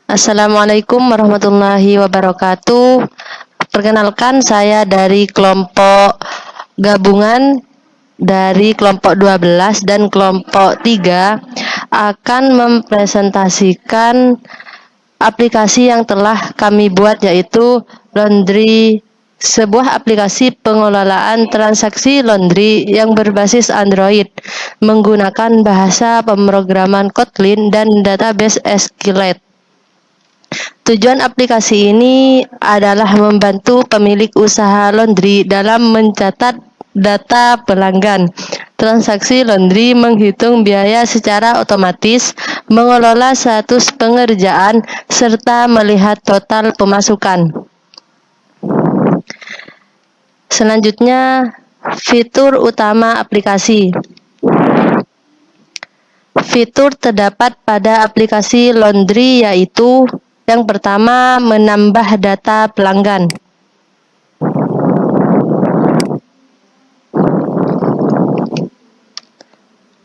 Assalamualaikum warahmatullahi wabarakatuh. Perkenalkan, saya dari kelompok gabungan dari kelompok 12 dan kelompok 3 akan mempresentasikan aplikasi yang telah kami buat, yaitu Laundry, sebuah aplikasi pengelolaan transaksi laundry yang berbasis Android menggunakan bahasa pemrograman Kotlin dan database SQLite. Tujuan aplikasi ini adalah membantu pemilik usaha laundry dalam mencatat data pelanggan, transaksi laundry, menghitung biaya secara otomatis, mengelola status pengerjaan, serta melihat total pemasukan. Selanjutnya, fitur utama aplikasi. Fitur terdapat pada aplikasi laundry yaitu yang pertama, menambah data pelanggan.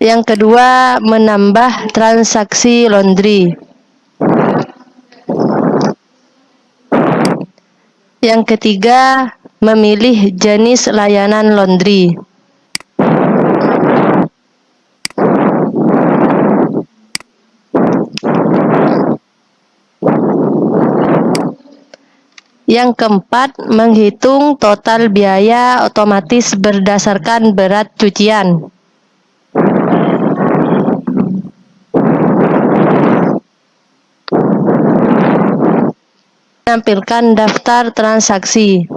Yang kedua, menambah transaksi laundry. Yang ketiga, memilih jenis layanan laundry. Yang keempat, menghitung total biaya otomatis berdasarkan berat cucian. Menampilkan daftar transaksi.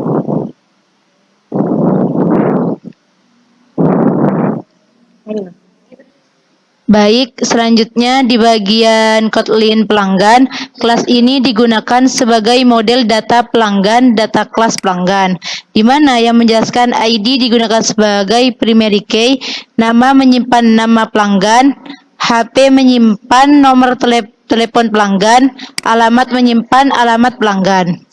Baik, selanjutnya di bagian Kotlin pelanggan, kelas ini digunakan sebagai model data pelanggan, data kelas pelanggan, di mana yang menjelaskan ID digunakan sebagai primary key, nama menyimpan nama pelanggan, HP menyimpan nomor telepon pelanggan, alamat menyimpan alamat pelanggan.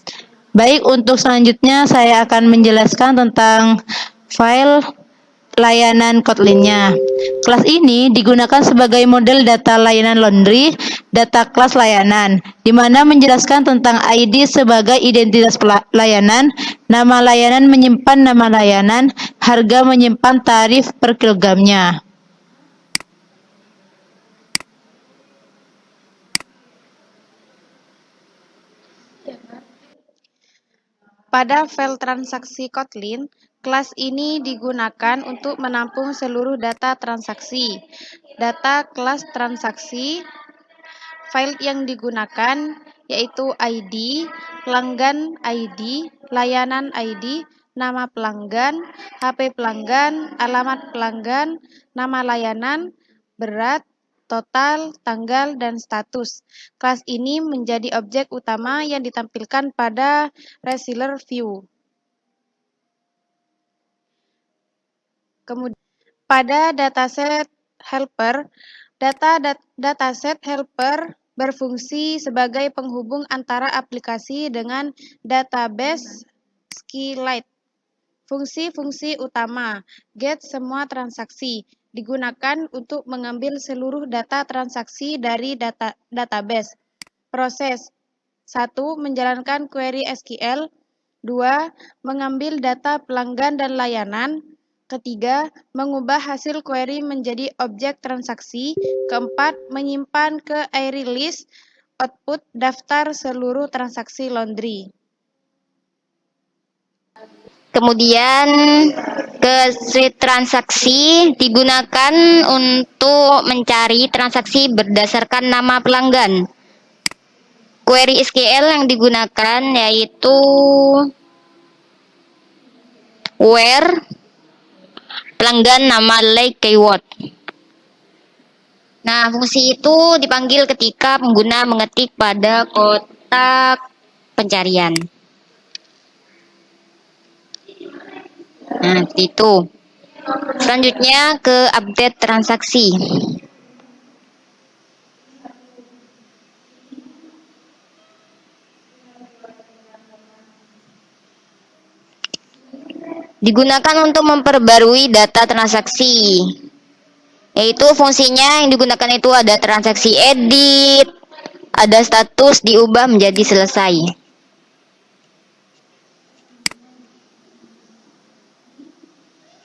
Baik, untuk selanjutnya saya akan menjelaskan tentang file layanan Kotlin-nya. Kelas ini digunakan sebagai model data layanan laundry, data kelas layanan, di mana menjelaskan tentang ID sebagai identitas layanan, nama layanan menyimpan nama layanan, harga menyimpan tarif per kilogramnya. Pada file transaksi Kotlin, kelas ini digunakan untuk menampung seluruh data transaksi. Data kelas transaksi, file yang digunakan yaitu ID, pelanggan ID, layanan ID, nama pelanggan, HP pelanggan, alamat pelanggan, nama layanan, berat, total, tanggal, dan status. Kelas ini menjadi objek utama yang ditampilkan pada Reseller View. Kemudian pada dataset helper, dataset helper berfungsi sebagai penghubung antara aplikasi dengan database SQLite. Fungsi-fungsi utama: get semua transaksi, digunakan untuk mengambil seluruh data transaksi dari database. Proses: 1. Menjalankan query SQL. 2. Mengambil data pelanggan dan layanan. Ketiga, mengubah hasil query menjadi objek transaksi. Keempat, menyimpan ke iRelease output daftar seluruh transaksi laundry. Kemudian ke sheet transaksi digunakan untuk mencari transaksi berdasarkan nama pelanggan. Query SQL yang digunakan yaitu where pelanggan nama like keyword. Nah, fungsi itu dipanggil ketika pengguna mengetik pada kotak pencarian. Nah, itu. Selanjutnya ke update transaksi. Digunakan untuk memperbarui data transaksi. Yaitu fungsinya yang digunakan itu ada transaksi edit, ada status diubah menjadi selesai.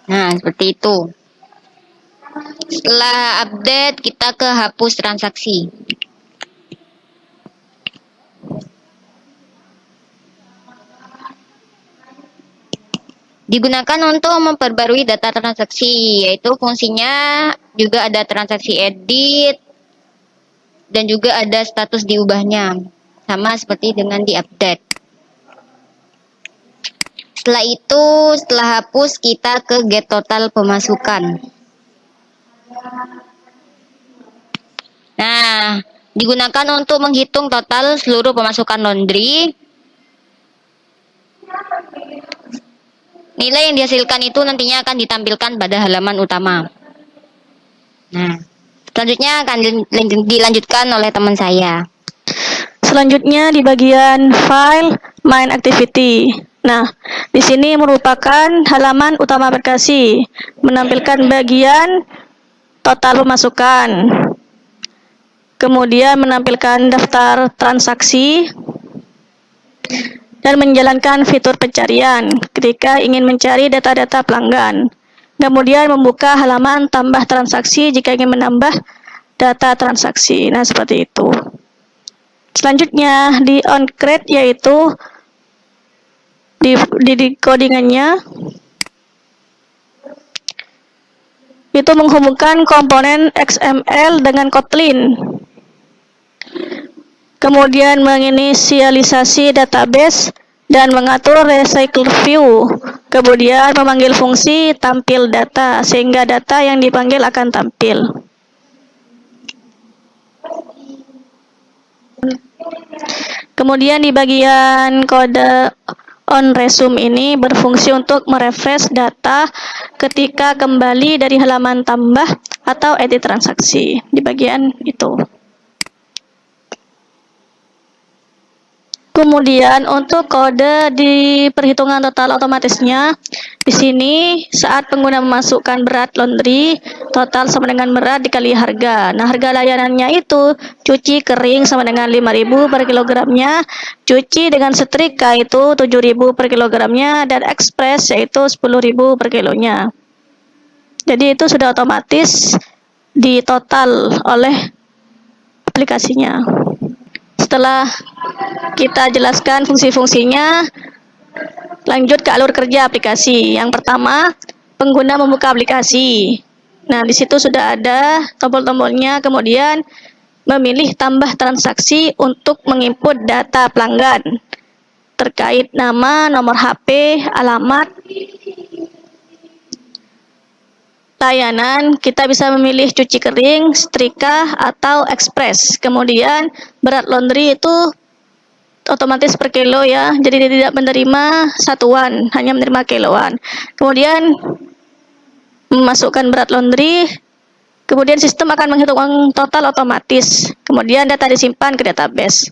Nah, seperti itu. Setelah update, kita ke hapus transaksi. Digunakan untuk memperbarui data transaksi, yaitu fungsinya juga ada transaksi edit, dan juga ada status diubahnya. Sama seperti dengan di update. Setelah itu, setelah hapus, kita ke get total pemasukan. Nah, digunakan untuk menghitung total seluruh pemasukan laundry. Nilai yang dihasilkan itu nantinya akan ditampilkan pada halaman utama. Nah, selanjutnya akan dilanjutkan oleh teman saya. Selanjutnya di bagian file main activity. Nah, di sini merupakan halaman utama aplikasi, menampilkan bagian total pemasukan. Kemudian menampilkan daftar transaksi dan menjalankan fitur pencarian ketika ingin mencari data-data pelanggan. Kemudian membuka halaman tambah transaksi jika ingin menambah data transaksi. Nah, seperti itu. Selanjutnya di onCreate, yaitu di codingannya itu menghubungkan komponen XML dengan Kotlin. Kemudian menginisialisasi database dan mengatur recycle view. Kemudian memanggil fungsi tampil data sehingga data yang dipanggil akan tampil. Kemudian di bagian kode onResume ini berfungsi untuk merefresh data ketika kembali dari halaman tambah atau edit transaksi di bagian itu. Kemudian untuk kode di perhitungan total otomatisnya, di sini saat pengguna memasukkan berat laundry, total sama dengan berat dikali harga. Nah, harga layanannya itu cuci kering sama dengan 5.000 per kilogramnya, cuci dengan setrika itu 7.000 per kilogramnya, dan ekspres yaitu 10.000 per kilonya. Jadi itu sudah otomatis ditotal oleh aplikasinya. Setelah kita jelaskan fungsi-fungsinya, lanjut ke alur kerja aplikasi. Yang pertama, pengguna membuka aplikasi. Nah, di situ sudah ada tombol-tombolnya, kemudian memilih tambah transaksi untuk menginput data pelanggan terkait nama, nomor HP, alamat, layanan. Kita bisa memilih cuci kering, setrika, atau ekspres. Kemudian berat laundry itu otomatis per kilo ya, jadi dia tidak menerima satuan, hanya menerima kiloan. Kemudian memasukkan berat laundry, kemudian sistem akan menghitung total otomatis. Kemudian data disimpan ke database.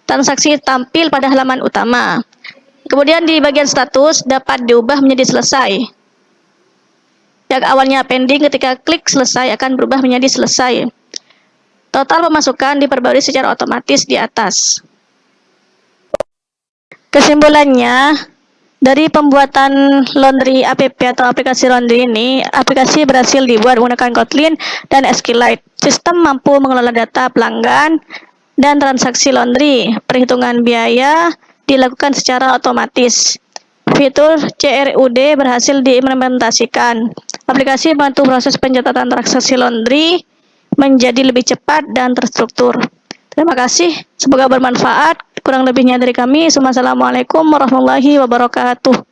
Transaksi tampil pada halaman utama. Kemudian di bagian status dapat diubah menjadi selesai. Yang awalnya pending, ketika klik selesai akan berubah menjadi selesai. Total pemasukan diperbarui secara otomatis di atas. Kesimpulannya, dari pembuatan laundry app atau aplikasi laundry ini, aplikasi berhasil dibuat menggunakan Kotlin dan SQLite. Sistem mampu mengelola data pelanggan dan transaksi laundry. Perhitungan biaya dilakukan secara otomatis. Fitur CRUD berhasil diimplementasikan. Aplikasi membantu proses pencatatan transaksi laundry menjadi lebih cepat dan terstruktur. Terima kasih, semoga bermanfaat. Kurang lebihnya dari kami. Assalamualaikum warahmatullahi wabarakatuh.